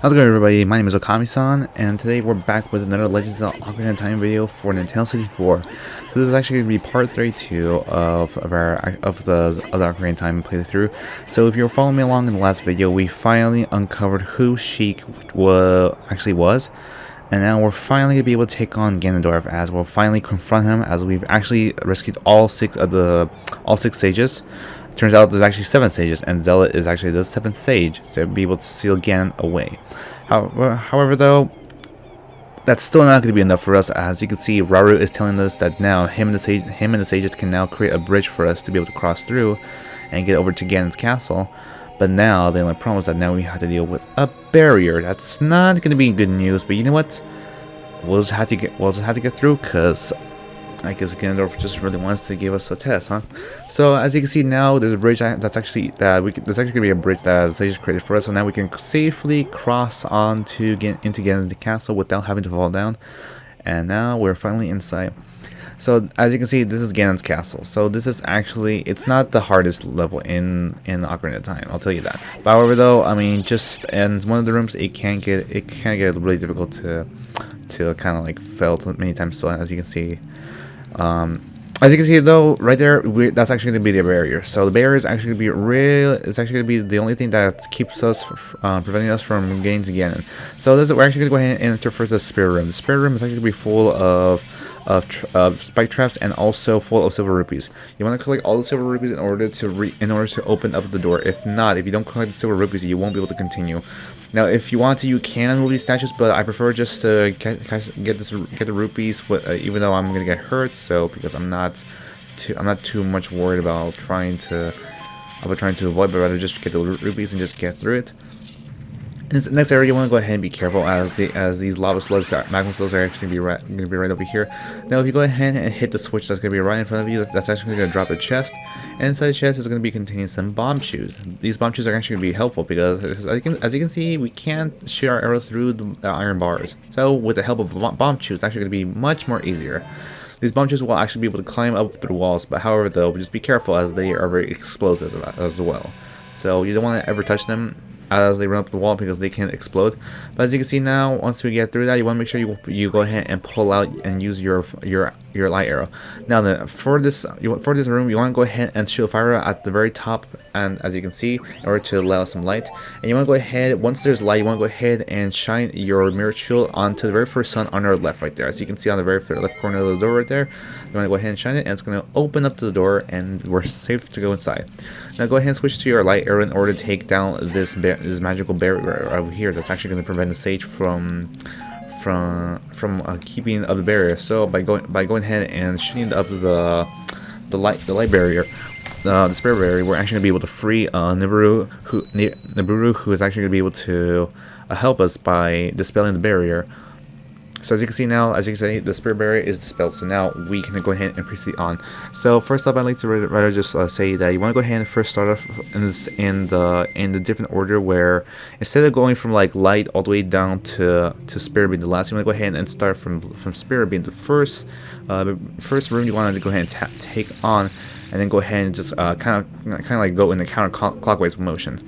How's it going, everybody? My name is Okami-san, and today we're back with another Legends of Ocarina of Time video for Nintendo 64. So this is actually going to be part 32 of the Ocarina of Time playthrough. So if you were following me along in the last video, we finally uncovered who Sheik actually was, and now we're finally going to be able to take on Ganondorf, as we'll finally confront him, as we've actually rescued all six stages. Turns out there's actually 7 stages, and Zelda is actually the 7th stage, so be able to seal Ganon away. However, though, that's still not going to be enough for us. As you can see, Rauru is telling us that now him and the sages can now create a bridge for us to be able to cross through and get over to Ganon's castle. But now they only promise that now we have to deal with a barrier. That's not going to be good news. But you know what? We'll just have to get through, because I guess Ganondorf just really wants to give us a test, huh? So as you can see now, there's a bridge there's actually gonna be a bridge that the sages created for us. So now we can safely cross on to get into Ganon's castle without having to fall down. And now we're finally inside. So as you can see, this is Ganon's castle. So this is actually, it's not the hardest level in Ocarina of Time, I'll tell you that. But however, though, I mean, just in one of the rooms, it can get really difficult to kind of like fail many times. So as you can see. As you can see, though, right there, that's actually going to be the barrier. So the barrier is actually going to be it's actually going to be the only thing that keeps us, preventing us from getting to Ganon. So we're actually going to go ahead and enter first the spirit room. The spirit room is actually going to be full of spike traps and also full of silver rupees. You want to collect all the silver rupees in order to open up the door. If not, if you don't collect the silver rupees, you won't be able to continue. Now, if you want to, you can move these statues, but I prefer just to get the rupees, even though I'm gonna get hurt. So because I'm not too much worried about trying to avoid, but rather just get the rupees and just get through it. In this next area, you want to go ahead and be careful, as these lava slugs, magma slugs, are actually going to be right over here. Now, if you go ahead and hit the switch that's going to be right in front of you, that's actually going to drop a chest. And inside the chest is going to be containing some bomb shoes. These bomb shoes are actually going to be helpful because, as you can see, we can't shoot our arrow through the iron bars. So, with the help of bomb shoes, it's actually going to be much more easier. These bomb shoes will actually be able to climb up through walls, but however, though, just be careful, as they are very explosive as well. So you don't want to ever touch them as they run up the wall, because they can explode. But as you can see now, once we get through that, you want to make sure you go ahead and pull out and use your light arrow. Now, for this room, you want to go ahead and shoot a fire at the very top, and as you can see, in order to allow some light. And you want to go ahead, once there's light, you want to go ahead and shine your mirror shield onto the very first sun on our left, right there. As you can see on the very left corner of the door right there, you want to go ahead and shine it, and it's going to open up to the door, and we're safe to go inside. Now go ahead and switch to your light arrow in order to take down this magical barrier over here. That's actually going to prevent the sage from keeping up the barrier. So by going ahead and shooting up the light barrier, the spirit barrier, we're actually going to be able to free Nibiru, who is actually going to be able to help us by dispelling the barrier. So as you can see now, as you can see, the spirit barrier is dispelled. So now we can go ahead and proceed on. So first up, I'd like to rather just say that you want to go ahead and first start off in the different order, where instead of going from like light all the way down to spirit being the last, you want to go ahead and start from spirit being the first room you want to go ahead and take on, and then go ahead and just kind of like go in the counterclockwise motion.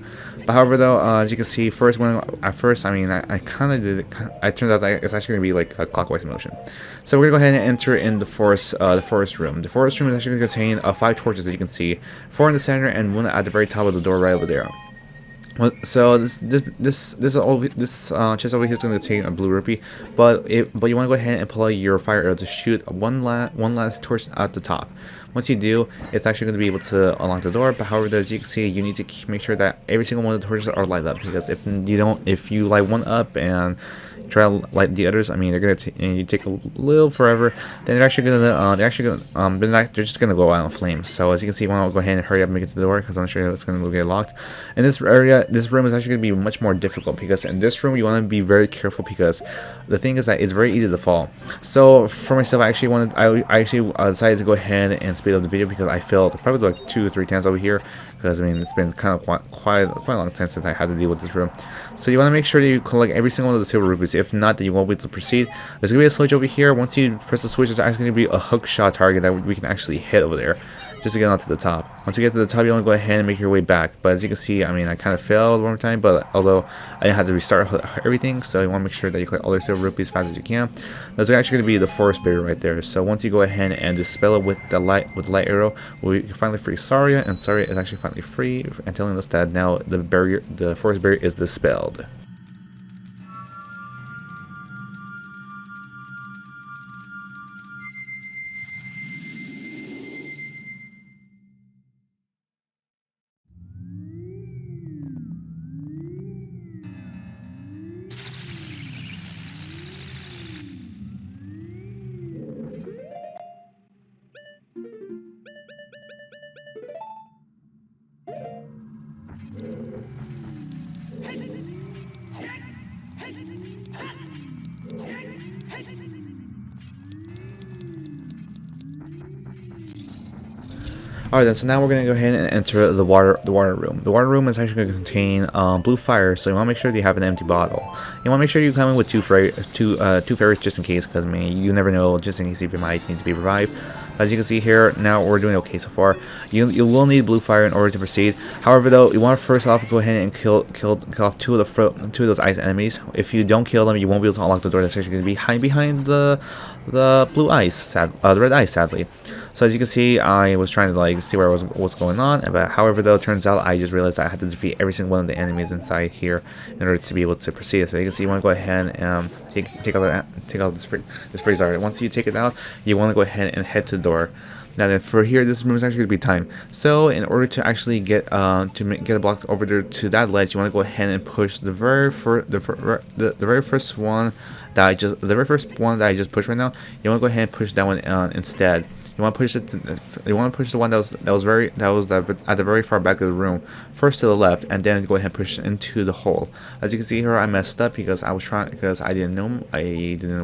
But however, though, as you can see, I kind of did it. It turns out that it's actually going to be like a clockwise motion. So we're going to go ahead and enter in the forest room. The forest room is actually going to contain 5 torches, as you can see, 4 in the center and 1 at the very top of the door right over there. So this chest over here is going to contain a blue rupee, but you want to go ahead and pull out your fire arrow to shoot one last torch at the top. Once you do, it's actually going to be able to unlock the door. But however, as you can see, you need to make sure that every single one of the torches are light up, because if you light one up and try to light the others, I mean, they're take a little forever. Then they're just gonna go out in flames. So as you can see, I want to go ahead and hurry up and make it to the door, because I'm sure it's gonna get locked. In this area, this room is actually gonna be much more difficult, because in this room you want to be very careful, because the thing is that it's very easy to fall. So for myself, I actually decided to go ahead and speed up the video, because I failed probably like 2 or 3 times over here, because I mean, it's been kind of quite a long time since I had to deal with this room. So you want to make sure that you collect every single one of the silver rupees. If not, then you won't be able to proceed. There's going to be a switch over here. Once you press the switch, there's actually going to be a hook shot target that we can actually hit over there. just to get onto the top. Once you get to the top, you want to go ahead and make your way back. But as you can see, I mean, I kind of failed one more time, but although I had to restart everything, so you want to make sure that you collect all your silver rupees as fast as you can. There's actually going to be the forest barrier right there. So once you go ahead and dispel it with the light arrow, we can finally free Saria, and Saria is actually finally free, and telling us that now the forest barrier is dispelled. Alright then, so now we're going to go ahead and enter the water room. The water room is actually going to contain blue fire, so you want to make sure that you have an empty bottle. You want to make sure you come in with two fairies just in case, because I mean, you never know, just in case if you might need to be revived. As you can see here, now we're doing okay so far. You will need blue fire in order to proceed. However, though, you want to first off go ahead and kill off two of those ice enemies. If you don't kill them, you won't be able to unlock the door that's actually going to be behind the blue ice, the red ice, sadly. So as you can see, I was trying to like see what's going on, but however, though, it turns out I just realized I had to defeat every single one of the enemies inside here in order to be able to proceed. So you can see, you want to go ahead and take out this freeze art. Once you take it out, you want to go ahead and head to the door. Now then, for here, this room is actually going to be timed. So in order to actually get get a block over there to that ledge, you want to go ahead and push the very first one that I just pushed right now. You want to go ahead and push that one instead. You want to push it. You want to push the one that was at the very far back of the room, first to the left, and then go ahead and push it into the hole. As you can see here, I messed up because I didn't know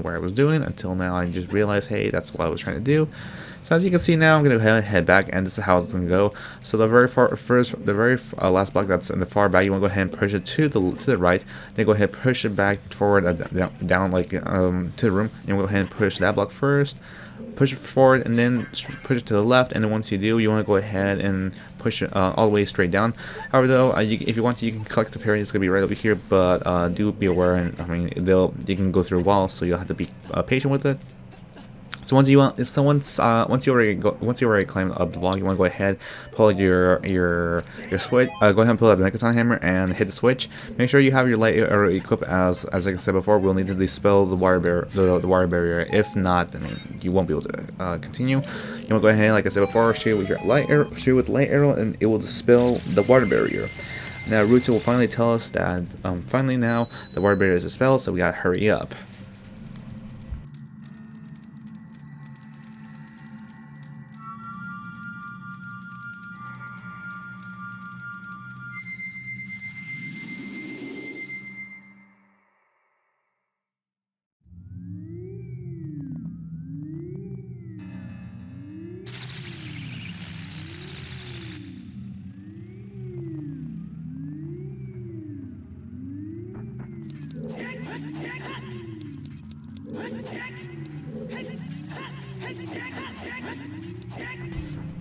what I was doing until now. I just realized, hey, that's what I was trying to do. So as you can see now, I'm gonna go ahead and head back, and this is how it's gonna go. So the very last block that's in the far back, you want to go ahead and push it to the right. Then go ahead and push it back forward down like to the room. And go ahead and push that block first. Push it forward and then push it to the left, and then once you do, you want to go ahead and push it all the way straight down. However, though, if you want to, you can collect the parry. It's gonna be right over here, but do be aware. And I mean, you can go through walls, so you'll have to be patient with it. So once you already climbed up the block, you want to go ahead, pull your switch. Go ahead and pull out the Mechaton hammer and hit the switch. Make sure you have your light arrow equipped, as I said before. We'll need to dispel the water barrier. If not, I mean, you won't be able to continue. You want to go ahead, like I said before, shoot with light arrow, and it will dispel the water barrier. Now Ruto will finally tell us that finally now the water barrier is dispelled, so we gotta hurry up.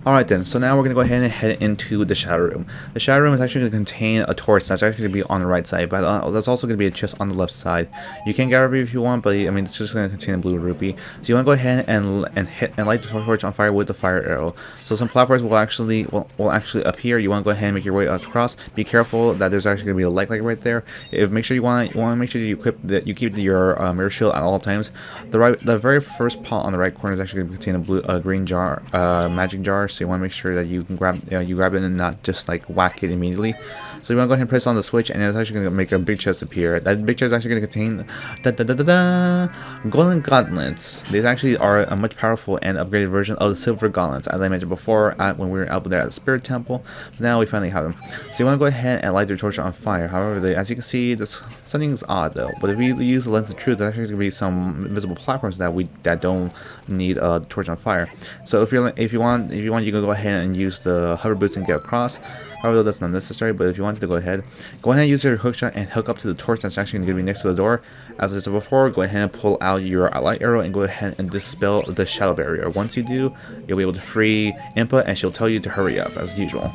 Alright then, so now we're going to go ahead and head into the shadow room. The shadow room is actually going to contain a torch that's actually going to be on the right side, but there's also going to be a chest on the left side. You can grab it if you want, but I mean, it's just going to contain a blue rupee. So you want to go ahead and light the torch on fire with the fire arrow. So some platforms will actually appear. You want to go ahead and make your way across. Be careful that there's actually going to be a light right there. Make sure you make sure you keep your mirror shield at all times. The very first pot on the right corner is actually going to contain a green jar, magic jar. So you want to make sure that you can grab it and not just like whack it immediately. So you want to go ahead and press on the switch, and it's actually going to make a big chest appear. That big chest is actually going to contain golden gauntlets. These actually are a much powerful and upgraded version of the silver gauntlets, as I mentioned before when we were out there at the spirit temple. But now we finally have them. So you want to go ahead and light your torch on fire. However, as you can see, something's odd though. But if we use the lens of truth, there's actually going to be some invisible platforms that don't need a torch on fire. So if you want, you can go ahead and use the hover boots and get across. However, that's not necessary. But if you want, wanted to go ahead and use your hookshot and hook up to the torch that's actually going to be next to the door. As I said before, go ahead and pull out your light arrow and go ahead and dispel the shadow barrier. Once you do, you'll be able to free Impa, and she'll tell you to hurry up as usual.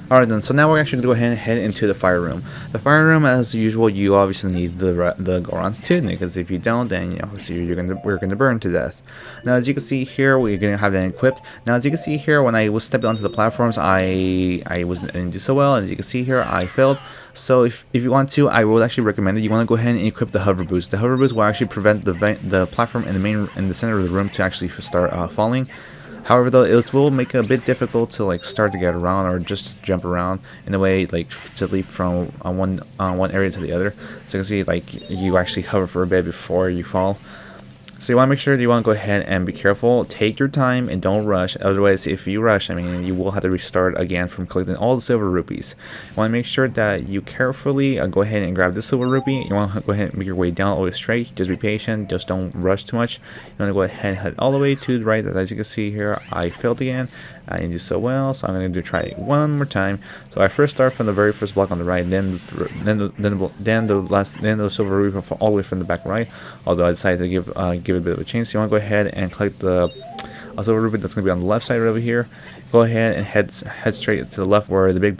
Alright then, so now we're actually going to go ahead and head into the fire room. The fire room, as usual, you obviously need the Goron's tunic, because if you don't, then we're gonna burn to death. Now, as you can see here, we're gonna have that equipped. Now, as you can see here, when I was stepping onto the platforms, I didn't do so well. As you can see here, I failed. So if you want to, I would actually recommend that you want to go ahead and equip the hover boost. The hover boost will actually prevent the platform in the center of the room to actually start falling. However, though, it will make it a bit difficult to like start to get around or just jump around in a way like to leap from one area to the other. So you can see like you actually hover for a bit before you fall. So you want to make sure that you want to go ahead and be careful. Take your time and don't rush. Otherwise, if you rush, I mean, you will have to restart again from collecting all the silver rupees. You want to make sure that you carefully go ahead and grab this silver rupee. You want to go ahead and make your way down all the way straight. Just be patient. Just don't rush too much. You want to go ahead and head all the way to the right. As you can see here, I failed again. I didn't do so well, so I'm going to try it one more time. So I first start from the very first block on the right, then the silver rupee all the way from the back right. Although I decided to give it a bit of a chance. So you want to go ahead and collect the silver rupee that's going to be on the left side right over here. Go ahead and head straight to the left where the big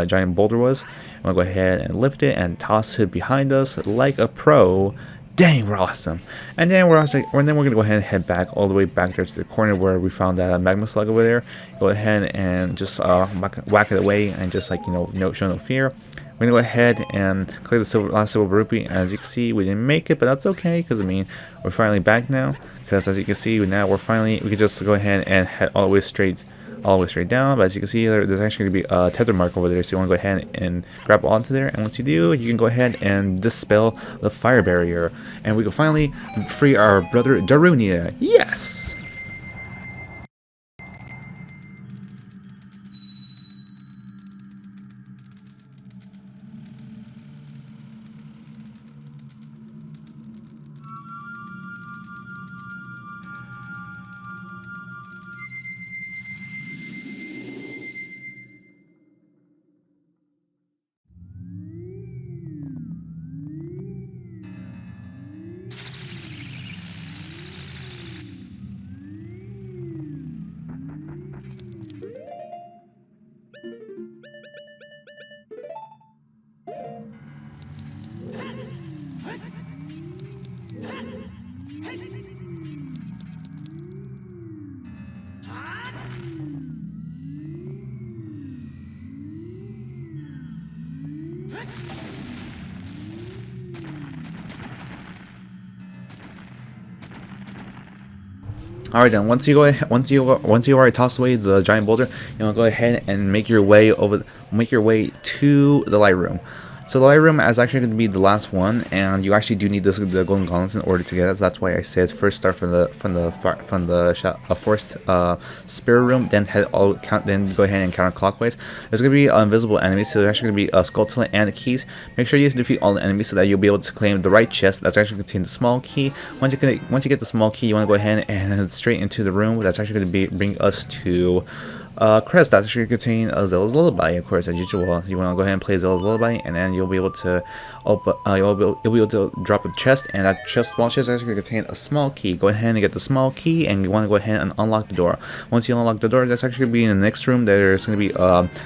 giant boulder was. You want to go ahead and lift it and toss it behind us like a pro. Dang, we're awesome. And then we're gonna go ahead and head back all the way back there to the corner where we found that magma slug over there. Go ahead and just whack it away and just like show no fear. We're gonna go ahead and collect the last silver rupee. As you can see, we didn't make it, but that's okay because I mean we're finally back now. Because as you can see, now we can just go ahead and head all the way straight down. But as you can see, there's actually going to be a tether mark over there, so you want to go ahead and grab onto there. And once you do, you can go ahead and dispel the fire barrier, and we can finally free our brother Darunia. Yes. Alright then, once you already toss away the giant boulder, you want to go ahead and make your way to the light room. So the light room is actually going to be the last one, and you actually do need the golden gauntlets in order to get it. So that's why I said first start from the forest spirit room, then then go ahead and counterclockwise. There's going to be invisible enemies, so there's actually going to be a skull and keys. Make sure you defeat all the enemies so that you'll be able to claim the right chest that's actually contain the small key. Once you get the small key, you want to go ahead and head straight into the room that's actually going to bring us to crest that actually contain Zelda's Lullaby. Of course, as usual, you want to go ahead and play Zelda's Lullaby, and then you'll be able to you'll be able to drop a chest, and that small chest actually contain a small key. Go ahead and get the small key, and you want to go ahead and unlock the door. Once you unlock the door, that's actually going to be in the next room. There's going to be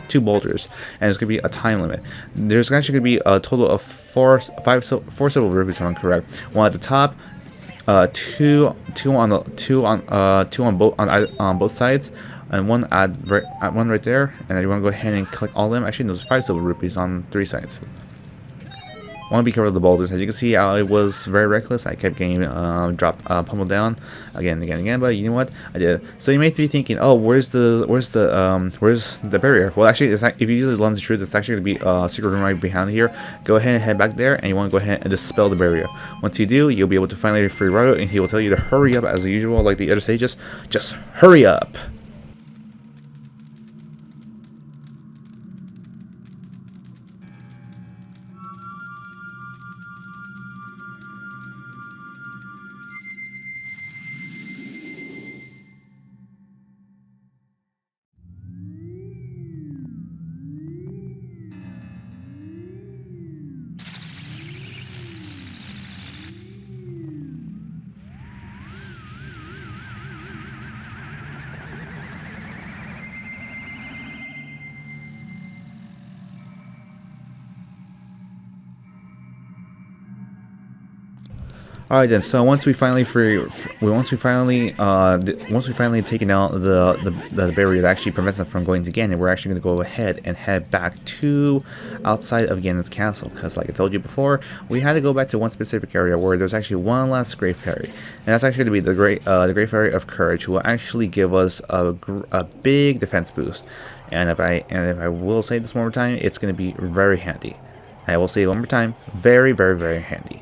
2 boulders, and there's going to be a time limit. There's actually going to be a total of 4 silver rupees, if I'm correct. 1 at the top, two on both sides, and one right there, and then you want to go ahead and collect all of them. Actually, there's 5 silver rupees on 3 sides. want to be careful of the boulders. As you can see, I was very reckless. I kept getting pummeled down again and again and again. But you know what? I did. So you may be thinking, oh, where's the barrier? Well, actually, it's not, if you use the lens of truth, it's actually going to be a secret room right behind here. Go ahead and head back there, and you want to go ahead and dispel the barrier. Once you do, you'll be able to finally free Rado, and he will tell you to hurry up as usual, like the other stages. Just hurry up. Alright then, so once we finally taken out the barrier that actually prevents them from going to Ganon, we're actually going to go ahead and head back to outside of Ganon's castle, because like I told you before, we had to go back to one specific area where there's actually one last Great Fairy, and that's actually going to be the Great Fairy of Courage, who will actually give us a big defense boost. And if I will say this one more time, it's going to be very handy. I will say it one more time, very, very, very handy.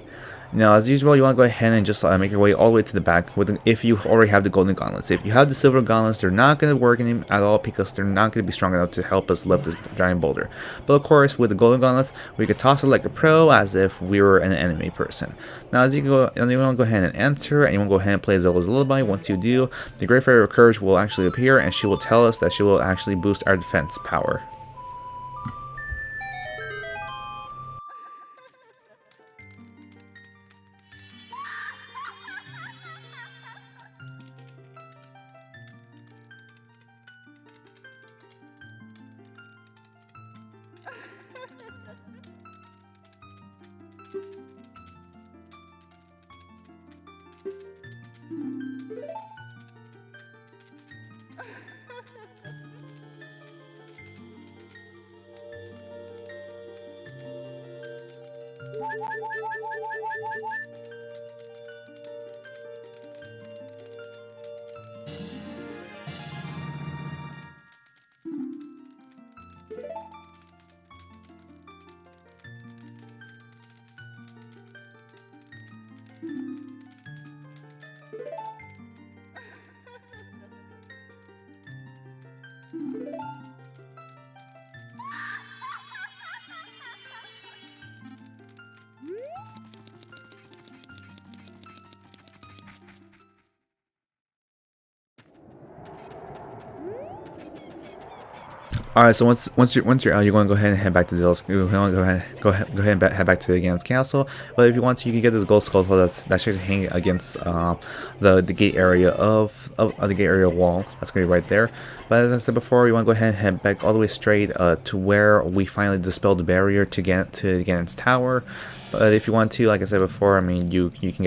Now, as usual, you want to go ahead and just make your way all the way to the back if you already have the golden gauntlets. If you have the silver gauntlets, they're not going to work at all because they're not going to be strong enough to help us lift this giant boulder. But of course, with the golden gauntlets, we could toss it like a pro as if we were an enemy person. Now, as you want to go ahead and enter, and you want to go ahead and play Zelda's Lullaby. Once you do, the Great Fairy of Courage will actually appear, and she will tell us that she will actually boost our defense power. Alright, so once you're out, you're going to go ahead and head back to Zelda's. Go ahead and head back to Ganon's castle. But if you want to, you can get this gold skull that's actually hanging against the gate area of the gate area wall. That's going to be right there. But as I said before, you want to go ahead and head back all the way straight to where we finally dispelled the barrier to get to Ganon's tower. But if you want to, like I said before, I mean, you can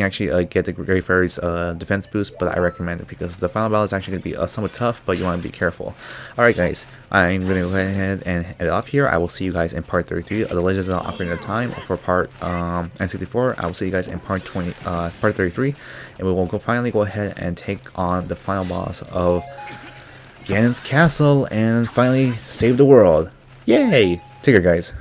actually get the Great Fairy's defense boost, but I recommend it because the final battle is actually going to be somewhat tough, but you want to be careful. Alright guys, I'm going to go ahead and head off here. I will see you guys in part 33 of the Legends of Ocarina of Time for part N64. I will see you guys in part 33, and we will finally go ahead and take on the final boss of Ganon's castle and finally save the world. Yay! Take care guys.